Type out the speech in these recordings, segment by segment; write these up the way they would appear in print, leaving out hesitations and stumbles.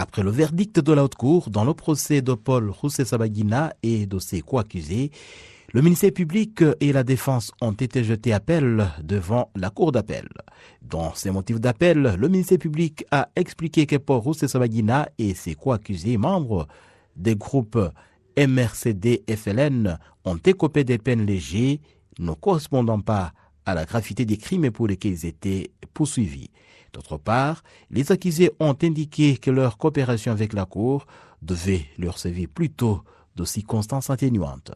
Après le verdict de la haute cour dans le procès de Paul Rusesabagina et de ses co-accusés, le ministère public et la défense ont été jetés appel devant la cour d'appel. Dans ses motifs d'appel, le ministère public a expliqué que Paul Rusesabagina et ses co-accusés, membres des groupes MRCD-FLN, ont écopé des peines légères ne correspondant pas à la gravité des crimes pour lesquels ils étaient poursuivis. D'autre part, les accusés ont indiqué que leur coopération avec la Cour devait leur servir plutôt de circonstances atténuantes.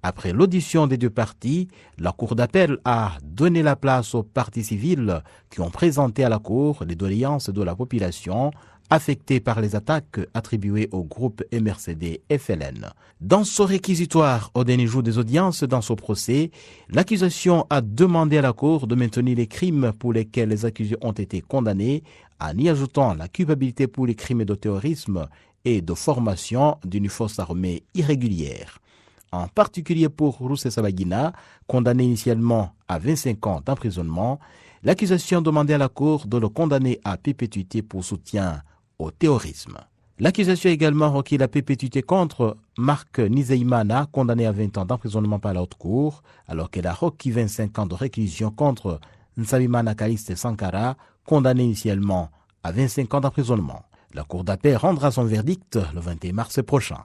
Après l'audition des deux parties, la Cour d'appel a donné la place aux parties civiles qui ont présenté à la Cour les doléances de la population affectée par les attaques attribuées au groupe MRCD-FLN. Dans ce réquisitoire au dernier jour des audiences dans ce procès, l'accusation a demandé à la Cour de maintenir les crimes pour lesquels les accusés ont été condamnés, en y ajoutant la culpabilité pour les crimes de terrorisme et de formation d'une force armée irrégulière. En particulier pour Rusesabagina, condamné initialement à 25 ans d'emprisonnement, l'accusation demandait à la Cour de le condamner à perpétuité pour soutien au terrorisme. L'accusation a également requis la perpétuité contre Marc Nizeimana, condamné à 20 ans d'emprisonnement par la haute cour, alors qu'elle a requis 25 ans de réclusion contre Nsabimana Kaliste Sankara, condamné initialement à 25 ans d'emprisonnement. La cour d'appel rendra son verdict le 21 mars prochain.